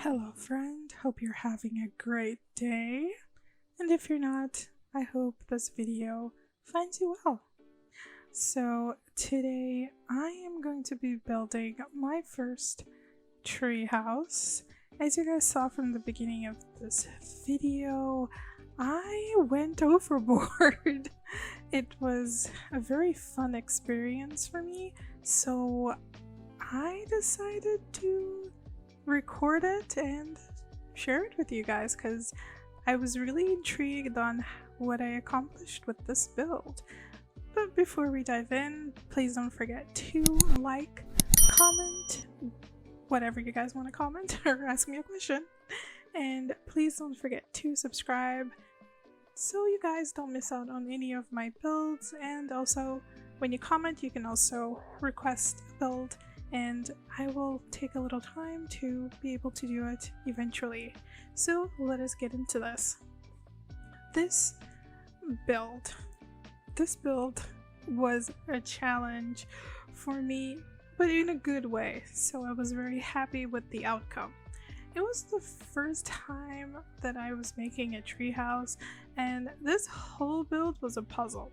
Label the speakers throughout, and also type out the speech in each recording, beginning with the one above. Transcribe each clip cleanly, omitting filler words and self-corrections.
Speaker 1: Hello friend, hope you're having a great day, and if you're not, I hope this video finds you well. So today I am going to be building my first tree house. As you guys saw from the beginning of this video, I went overboard. It was a very fun experience for me, so I decided to record it and share it with you guys because I was really intrigued on what I accomplished with this build. But before we dive in, please don't forget to like, comment, whatever you guys want to comment or ask me a question, and please don't forget to subscribe so you guys don't miss out on any of my builds. And also when you comment, you can also request a build and I will take a little time to be able to do it eventually. So let us get into this. This build was a challenge for me, but in a good way, so I was very happy with the outcome. It was the first time that I was making a treehouse, and this whole build was a puzzle.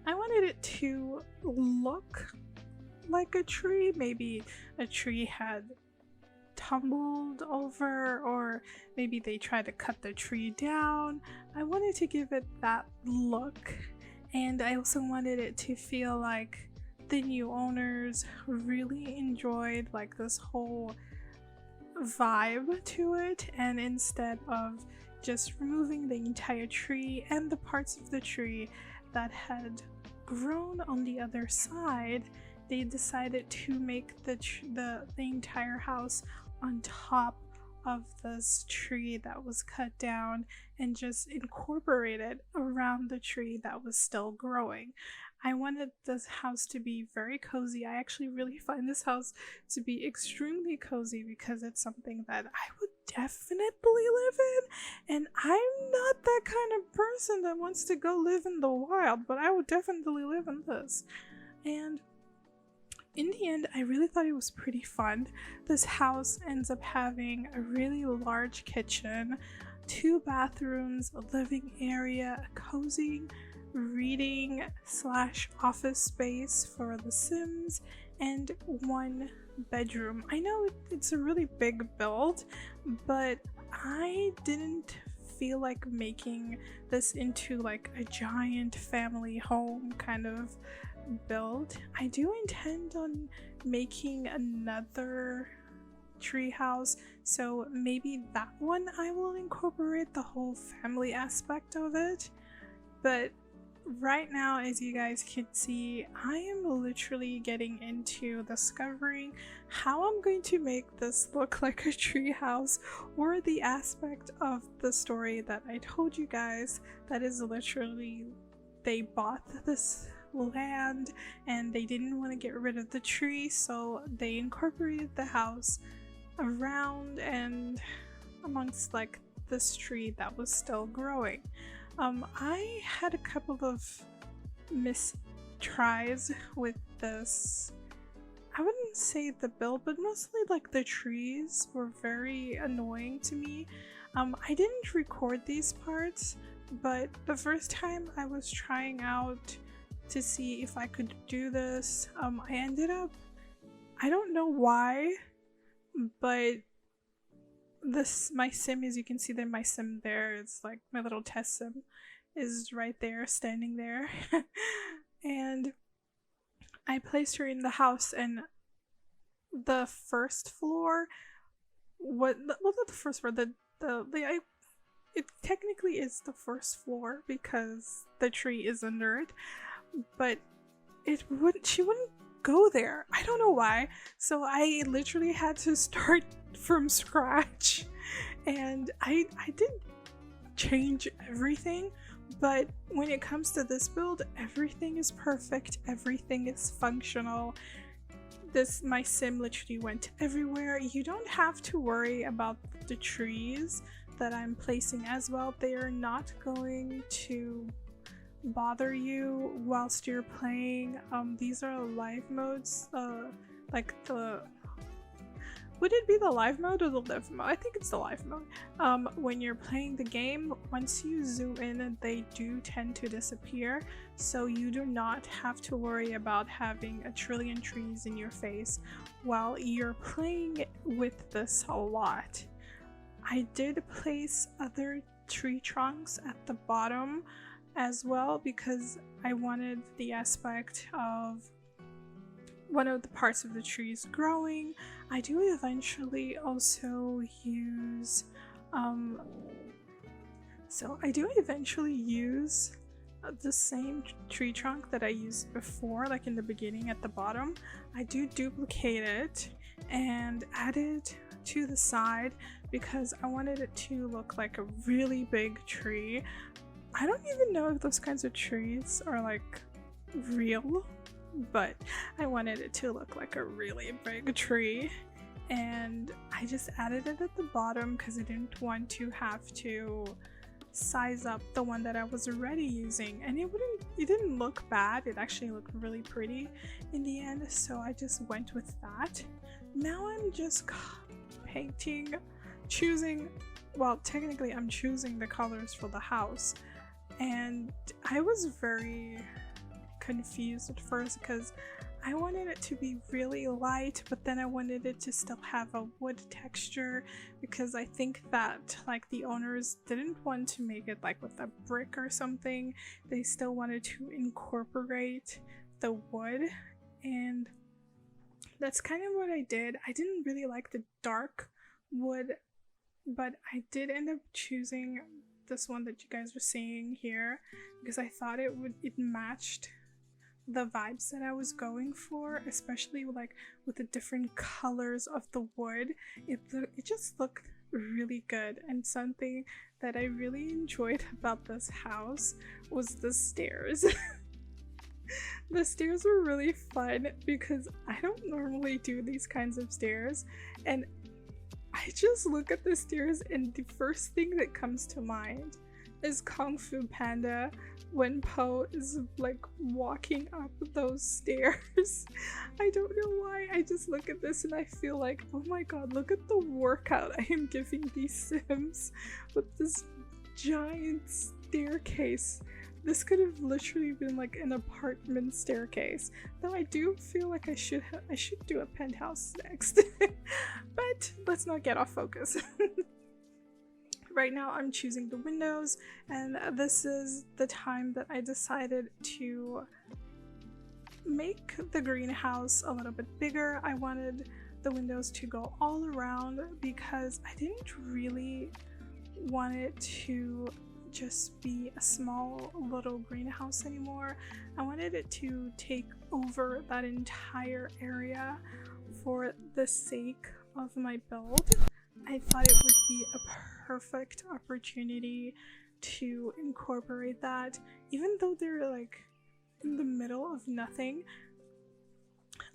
Speaker 1: I wanted it to look like a tree. Maybe a tree had tumbled over, or maybe they tried to cut the tree down. I wanted to give it that look, and I also wanted it to feel like the new owners really enjoyed like this whole vibe to it, and instead of just removing the entire tree and the parts of the tree that had grown on the other side, they decided to make the entire house on top of this tree that was cut down and just incorporate it around the tree that was still growing. I wanted this house to be very cozy. I actually really find this house to be extremely cozy because it's something that I would definitely live in, and I'm not that kind of person that wants to go live in the wild, but I would definitely live in this. And in the end, I really thought it was pretty fun. This house ends up having a really large kitchen, 2 bathrooms, a living area, a cozy reading / office space for the Sims, and 1 bedroom. I know it's a really big build, but I didn't feel like making this into like a giant family home kind of build. I do intend on making another treehouse, so maybe that one I will incorporate the whole family aspect of it. But right now, as you guys can see, I am literally getting into discovering how I'm going to make this look like a treehouse, or the aspect of the story that I told you guys, that is literally they bought this land and they didn't want to get rid of the tree, so they incorporated the house around and amongst like this tree that was still growing. I had a couple of tries with this. I wouldn't say the build, but mostly like the trees were very annoying to me. I didn't record these parts, but the first time I was trying out to see if I could do this, I ended up, I don't know why, but my sim, as you can see there, my sim there, it's like my little test sim is right there, standing there. And I placed her in the house, and the first floor, not the first floor, it technically is the first floor because the tree is under it, but she wouldn't go there. I don't know why. So I literally had to start from scratch, and I did change everything, but when it comes to this build, everything is perfect, everything is functional. My sim literally went everywhere. You don't have to worry about the trees that I'm placing as well. They are not going to bother you whilst you're playing. These are live modes, like would it be the live mode or the live mode? I think it's the live mode. When you're playing the game, once you zoom in, they do tend to disappear, so you do not have to worry about having a trillion trees in your face while you're playing with this a lot. I did place other tree trunks at the bottom as well because I wanted the aspect of one of the parts of the trees growing. I do eventually also use the same tree trunk that I used before, like in the beginning at the bottom. I do duplicate it and add it to the side because I wanted it to look like a really big tree. I don't even know if those kinds of trees are like real, but I wanted it to look like a really big tree, and I just added it at the bottom because I didn't want to have to size up the one that I was already using, and it didn't look bad. It actually looked really pretty in the end, so I just went with that. Now I'm just painting, technically I'm choosing the colors for the house, and I was very confused at first because I wanted it to be really light, but then I wanted it to still have a wood texture because I think that like the owners didn't want to make it like with a brick or something. They still wanted to incorporate the wood, and that's kind of what I did. I didn't really like the dark wood, but I did end up choosing this one that you guys are seeing here because I thought it matched the vibes that I was going for, especially like with the different colors of the wood. It just looked really good, and something that I really enjoyed about this house was the stairs. The stairs were really fun because I don't normally do these kinds of stairs, and I just look at the stairs and the first thing that comes to mind is Kung Fu Panda when Po is like walking up those stairs. I don't know why, I just look at this and I feel like, oh my god, look at the workout I am giving these Sims with this giant staircase. This could have literally been like an apartment staircase, though I do feel like I should do a penthouse next. But let's not get off focus. Right now I'm choosing the windows, and this is the time that I decided to make the greenhouse a little bit bigger. I wanted the windows to go all around because I didn't really want it to just be a small little greenhouse anymore. I wanted it to take over that entire area for the sake of my build. I thought it would be a perfect opportunity to incorporate that, even though they're like in the middle of nothing.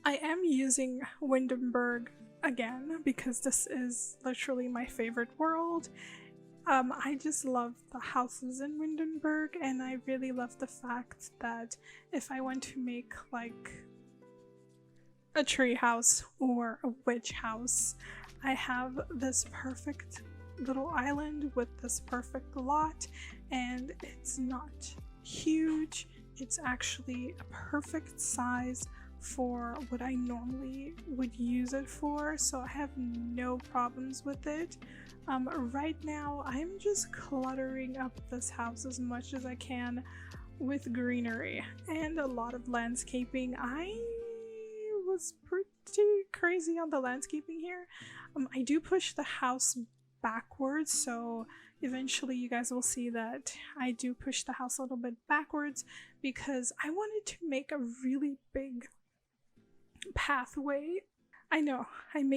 Speaker 1: I am using Windenburg again because this is literally my favorite world. I just love the houses in Windenburg, and I really love the fact that if I want to make like a tree house or a witch house, I have this perfect little island with this perfect lot, and it's not huge. It's actually a perfect size for what I normally would use it for, so I have no problems with it. Right now I'm just cluttering up this house as much as I can with greenery and a lot of landscaping. I was pretty crazy on the landscaping here. I do push the house backwards, so eventually you guys will see that I do push the house a little bit backwards because I wanted to make a really big pathway. I know, I'm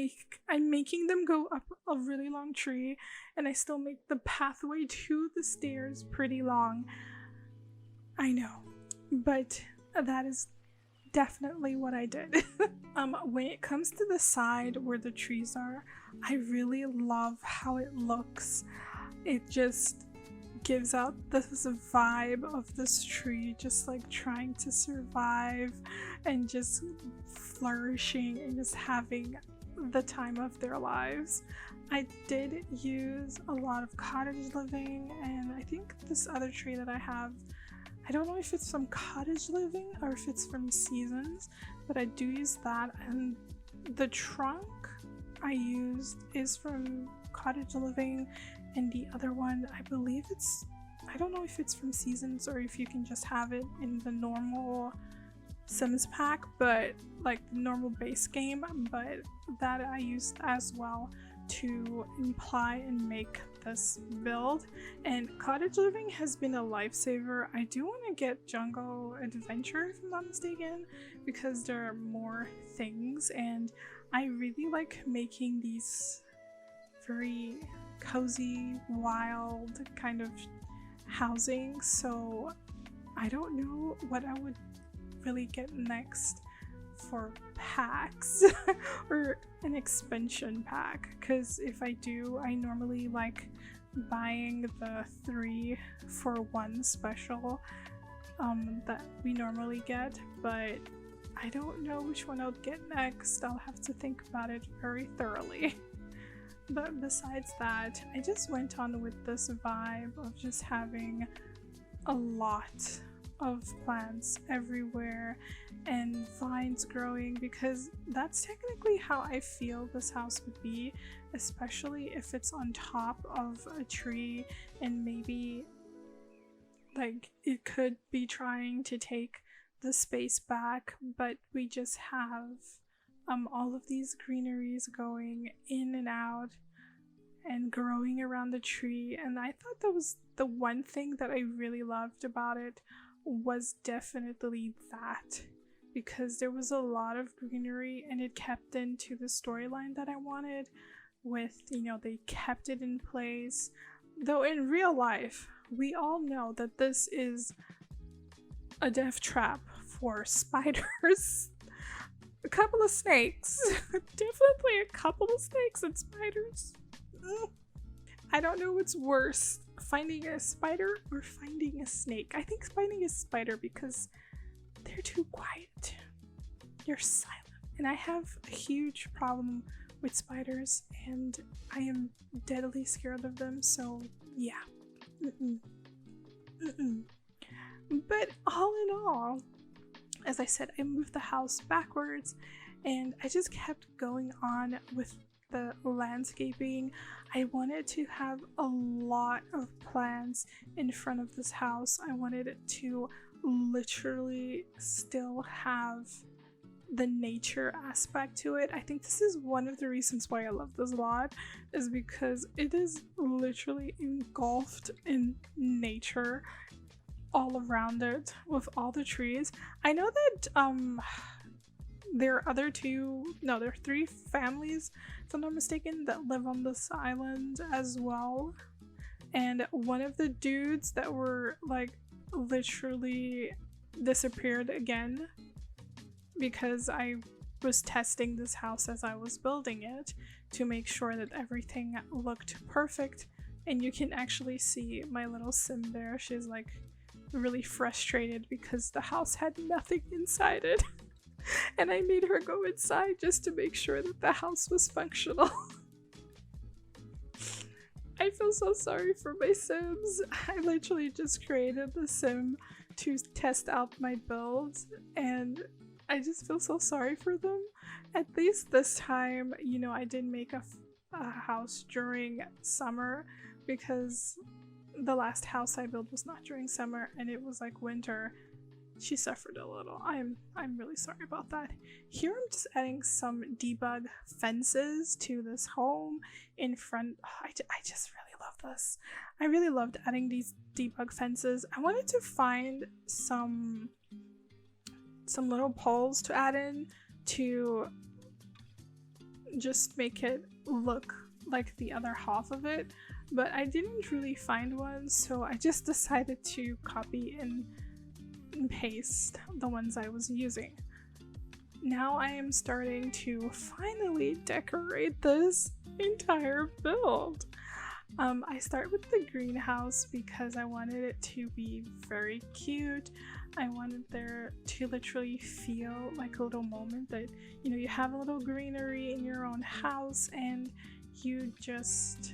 Speaker 1: making them go up a really long tree, and I still make the pathway to the stairs pretty long. I know, but that is definitely what I did. When it comes to the side where the trees are, I really love how it looks. It just gives out this vibe of this tree just like trying to survive and just flourishing and just having the time of their lives. I did use a lot of Cottage Living, and I think this other tree that I have, I don't know if it's from Cottage Living or if it's from Seasons, but I do use that. And the trunk I used is from Cottage Living, and the other one, I believe I don't know if it's from Seasons or if you can just have it in the normal Sims pack, but like the normal base game, but that I used as well to imply and make this build. And Cottage Living has been a lifesaver. I do want to get Jungle Adventure, if I'm not mistaken, because there are more things, and I really like making these very cozy, wild kind of housing. So I don't know what I would really get next for packs or an expansion pack, because if I do, I normally like buying the 3 for 1 special that we normally get, but I don't know which one I'll get next. I'll have to think about it very thoroughly. But besides that, I just went on with this vibe of just having a lot of plants everywhere and vines growing, because that's technically how I feel this house would be, especially if it's on top of a tree, and maybe like it could be trying to take the space back, but we just have all of these greeneries going in and out and growing around the tree. And I thought that was the one thing that I really loved about it, was definitely that, because there was a lot of greenery and it kept into the storyline that I wanted with, you know, they kept it in place. Though in real life, we all know that this is a death trap for spiders. A couple of snakes. Definitely a couple of snakes and spiders. I don't know what's worse, finding a spider or finding a snake. I think finding a spider, because they're too quiet. You're silent. And I have a huge problem with spiders, and I am deadly scared of them, so yeah. But all in all, as I said, I moved the house backwards, and I just kept going on with the landscaping. I wanted to have a lot of plants in front of this house. I wanted it to literally still have the nature aspect to it. I think this is one of the reasons why I love this lot, is because it is literally engulfed in nature all around it with all the trees. I know that there are there are 3 families, if I'm not mistaken, that live on this island as well. And one of the dudes that were like literally disappeared again, because I was testing this house as I was building it to make sure that everything looked perfect. And you can actually see my little sim there. She's like really frustrated because the house had nothing inside it. And I made her go inside just to make sure that the house was functional. I feel so sorry for my Sims. I literally just created the sim to test out my builds, and I just feel so sorry for them. At least this time, you know, I did make a house during summer, because the last house I built was not during summer and it was like winter. She suffered a little. I'm really sorry about that. Here I'm just adding some debug fences to this home in front. Oh, I just really love this. I really loved adding these debug fences. I wanted to find some little poles to add in to just make it look like the other half of it, but I didn't really find one, so I just decided to copy and paste the ones I was using. Now I am starting to finally decorate this entire build. I start with the greenhouse because I wanted it to be very cute. I wanted there to literally feel like a little moment that, you know, you have a little greenery in your own house and you just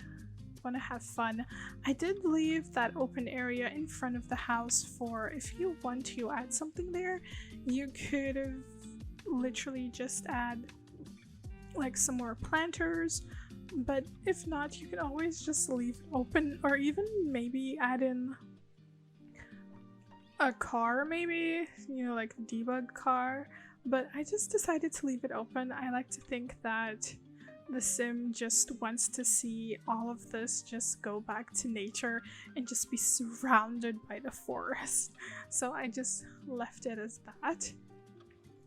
Speaker 1: want to have fun. I did leave that open area in front of the house for if you want to add something there. You could have literally just add like some more planters, but if not, you can always just leave it open, or even maybe add in a car, maybe, you know, like a debug car. But I just decided to leave it open. I like to think that the sim just wants to see all of this just go back to nature and just be surrounded by the forest. So I just left it as that.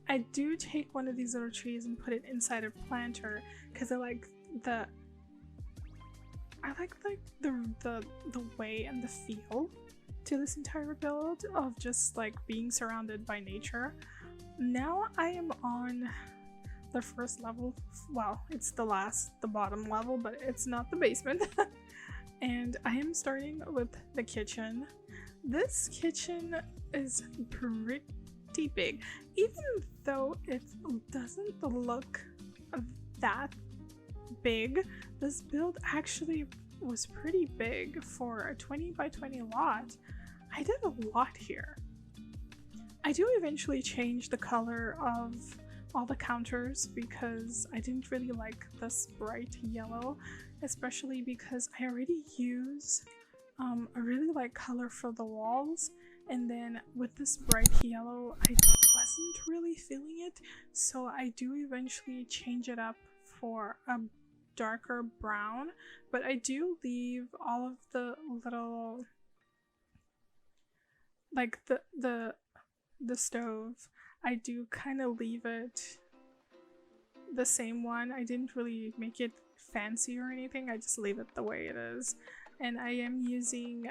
Speaker 1: I do take one of these little trees and put it inside a planter because I like the way and the feel to this entire build of just like being surrounded by nature. Now I am on the first level. Well, it's the bottom level, but it's not the basement. And I am starting with the kitchen. This kitchen is pretty big, even though it doesn't look that big. This build actually was pretty big for a 20 by 20 lot. I did a lot here. I do eventually change the color of all the counters because I didn't really like this bright yellow, especially because I already use a really light color for the walls, and then with this bright yellow I wasn't really feeling it, so I do eventually change it up for a darker brown. But I do leave all of the little, like the stove, I do kind of leave it the same one. I didn't really make it fancy or anything, I just leave it the way it is. And I am using,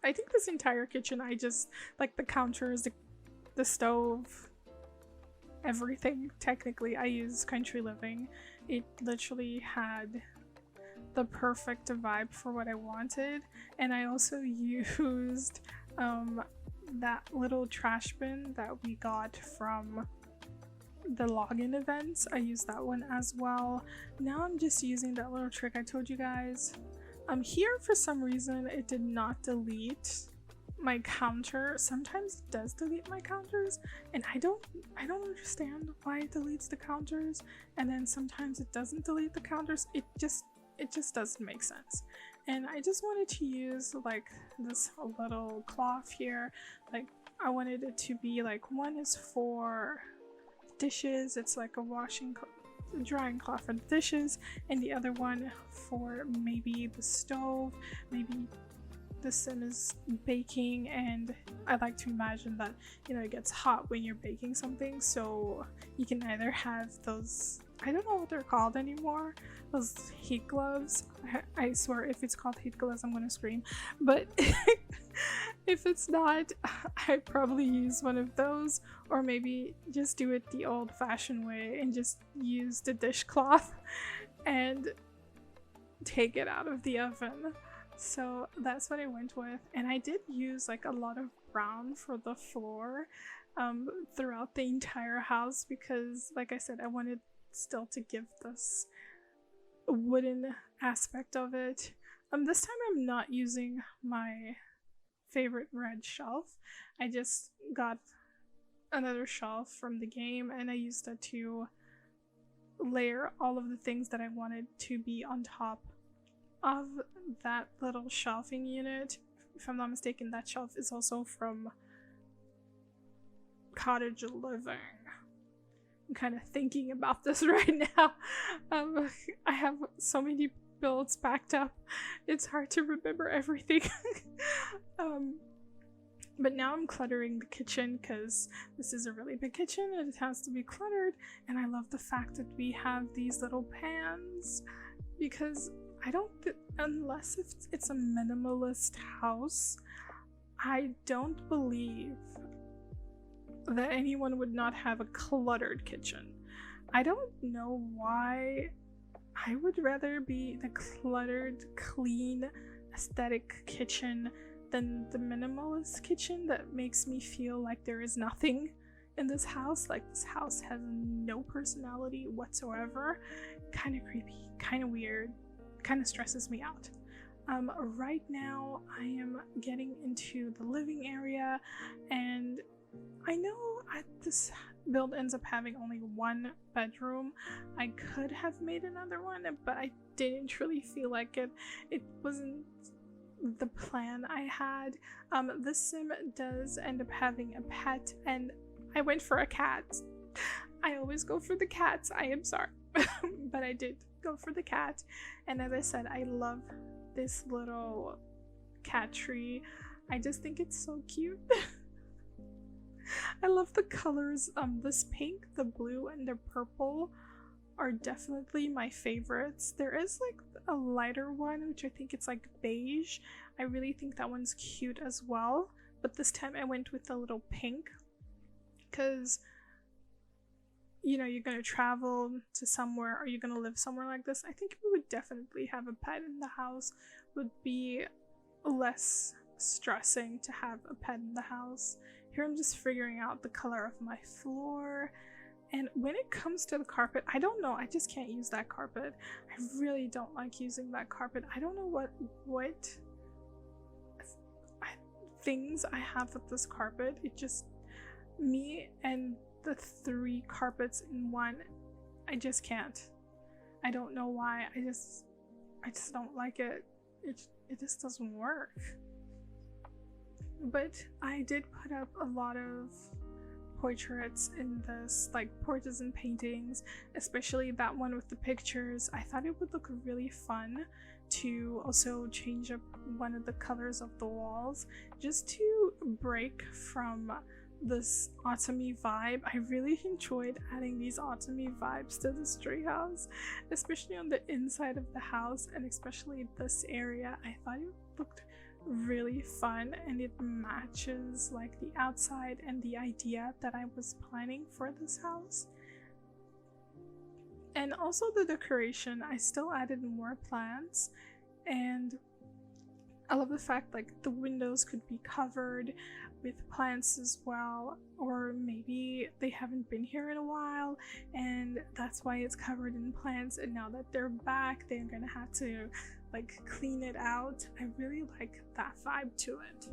Speaker 1: I think this entire kitchen, I just like the counters, the stove, everything. Technically I use Country Living. It literally had the perfect vibe for what I wanted. And I also used that little trash bin that we got from the login events. I used that one as well. Now I'm just using that little trick I told you guys. Here for some reason it did not delete my counter. Sometimes it does delete my counters, and I don't understand why it deletes the counters, and then sometimes it doesn't delete the counters. It just doesn't make sense. And I just wanted to use like this little cloth here. Like I wanted it to be like, one is for dishes, it's like a drying cloth for the dishes, and the other one for maybe the stove. Maybe the sim is baking, and I like to imagine that, you know, it gets hot when you're baking something, so you can either have those, I don't know what they're called anymore, those heat gloves. I swear if it's called heat gloves I'm gonna scream, but if it's not, I probably use one of those, or maybe just do it the old-fashioned way and just use the dishcloth and take it out of the oven. So that's what I went with, and I did use like a lot of brown for the floor throughout the entire house because, like I said, I wanted still to give this wooden aspect of it. This time I'm not using my favorite red shelf. I just got another shelf from the game and I used it to layer all of the things that I wanted to be on top of that little shelving unit. If I'm not mistaken, that shelf is also from Cottage Living. I'm kind of thinking about this right now. I have so many builds backed up, it's hard to remember everything. But now I'm cluttering the kitchen because this is a really big kitchen and it has to be cluttered, and I love the fact that we have these little pans because I don't, unless it's a minimalist house, I don't believe that anyone would not have a cluttered kitchen. I don't know why. I would rather be the cluttered, clean, aesthetic kitchen than the minimalist kitchen that makes me feel like there is nothing in this house. Like this house has no personality whatsoever. Kind of creepy, kind of weird, kind of stresses me out. Right now I am getting into the living area, and I know this build ends up having only one bedroom. I could have made another one, but I didn't really feel like it. It wasn't the plan I had. This sim does end up having a pet, and I went for a cat. I always go for the cats. I am sorry. But I did go for the cat, and as I said, I love this little cat tree. I just think it's so cute. I love the colors. This pink, the blue, and the purple are definitely my favorites. There is like a lighter one, which I think it's like beige. I really think that one's cute as well, but this time I went with the little pink because, you know, you're gonna travel to somewhere, or you're gonna live somewhere like this. I think we would definitely have a pet in the house. Would be less stressing to have a pet in the house. Here I'm just figuring out the color of my floor, and when it comes to the carpet, I don't know, I just can't use that carpet. I really don't like using that carpet. I don't know what things I have with this carpet. It just, me and the 3 carpets in one, I just can't. I don't know why. I just don't like it. It just doesn't work. But I did put up a lot of portraits in this, like portraits and paintings, especially that one with the pictures. I thought it would look really fun to also change up one of the colors of the walls, just to break from this autumny vibe. I really enjoyed adding these autumny vibes to this treehouse, especially on the inside of the house, and especially this area. I thought it looked really fun, and it matches like the outside and the idea that I was planning for this house. And also the decoration, I still added more plants, and I love the fact like the windows could be covered with plants as well, or maybe they haven't been here in a while and that's why it's covered in plants, and now that they're back they're gonna have to like clean it out. I really like that vibe to it.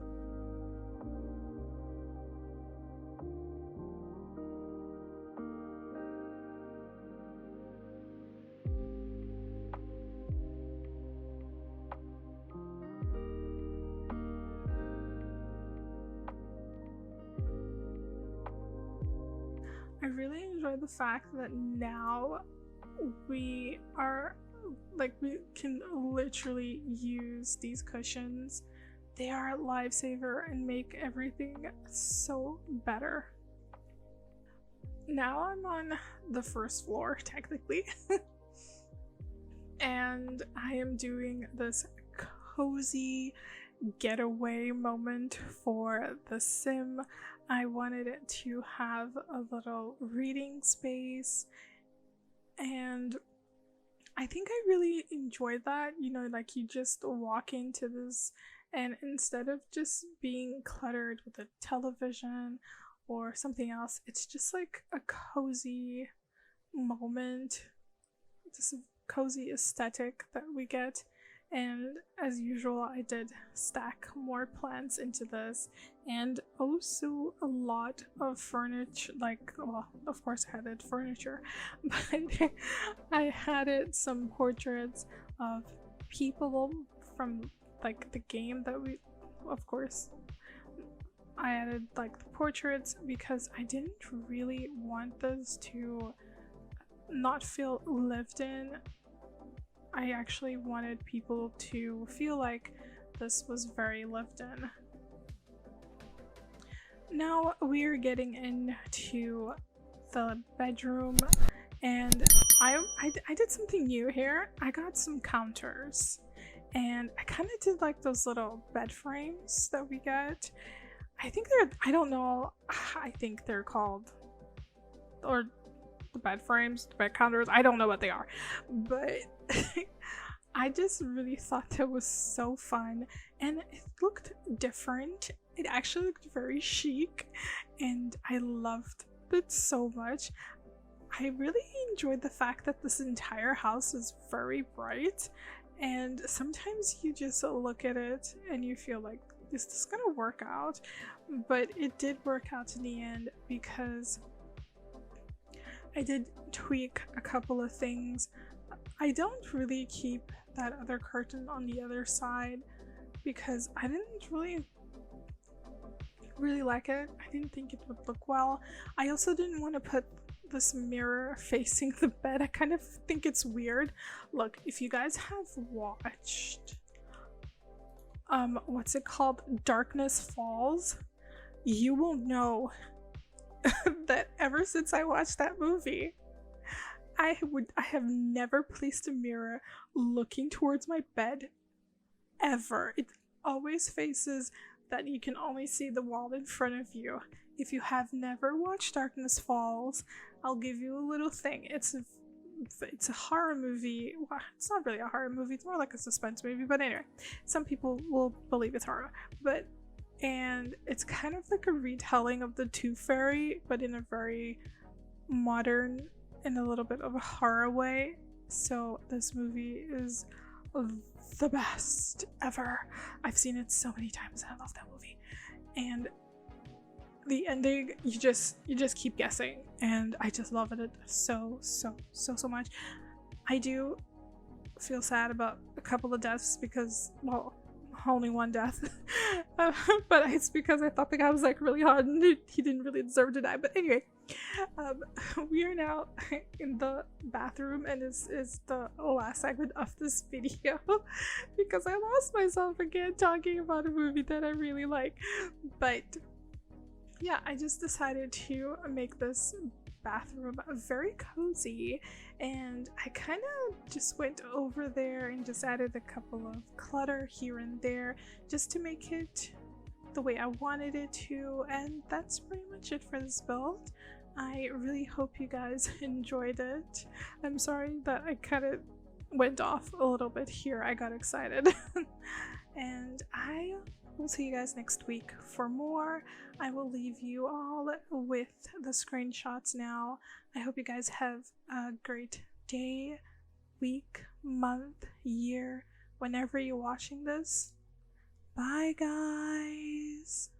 Speaker 1: I really enjoy the fact that now we are like, we can literally use these cushions. They are a lifesaver and make everything so better. Now I'm on the first floor technically and I am doing this cozy getaway moment for the sim. I wanted it to have a little reading space, and I think I really enjoyed that. You know, like you just walk into this, and instead of just being cluttered with a television or something else, it's just like a cozy moment, just a cozy aesthetic that we get. And as usual, I did stack more plants into this, and also a lot of furniture, like, well, of course I had furniture, but I had some portraits of people from like the game that we, of course, I added like the portraits because I didn't really want this to not feel lived in. I actually wanted people to feel like this was very lived in. Now we're getting into the bedroom, and I did something new here. I got some counters, and I kind of did like those little bed frames that we get. I think they're, I don't know, I think they're called, or the bed frames, the bed counters, I don't know what they are, but I just really thought that was so fun, and it looked different. It actually looked very chic, and I loved it so much. I really enjoyed the fact that this entire house is very bright, and sometimes you just look at it and you feel like, is this gonna work out? But it did work out in the end because I did tweak a couple of things. I don't really keep that other curtain on the other side because I didn't really like it. I didn't think it would look well. I also didn't want to put this mirror facing the bed. I kind of think it's weird. Look, if you guys have watched what's it called, Darkness Falls, you will know that ever since I watched that movie, I have never placed a mirror looking towards my bed ever. It always faces that you can only see the wall in front of you. If you have never watched Darkness Falls, I'll give you a little thing. It's a horror movie. Well, it's not really a horror movie, it's more like a suspense movie, but anyway, some people will believe it's horror. And it's kind of like a retelling of the Tooth Fairy, but in a very modern and a little bit of a horror way. So this movie is the best ever. I've seen it so many times and I love that movie. And the ending, you just keep guessing, and I just love it so much. I do feel sad about a couple of deaths because, well, only one death, but it's because I thought the guy was like really hard and he didn't really deserve to die. But anyway, we are now in the bathroom, and this is the last segment of this video because I lost myself again talking about a movie that I really like. But yeah, I just decided to make this bathroom very cozy, and I kind of just went over there and just added a couple of clutter here and there just to make it the way I wanted it to, and that's pretty much it for this build. I really hope you guys enjoyed it. I'm sorry that I kind of went off a little bit here. I got excited. And I will see you guys next week for more. I will leave you all with the screenshots now. I hope you guys have a great day, week, month, year, whenever you're watching this. Bye, guys.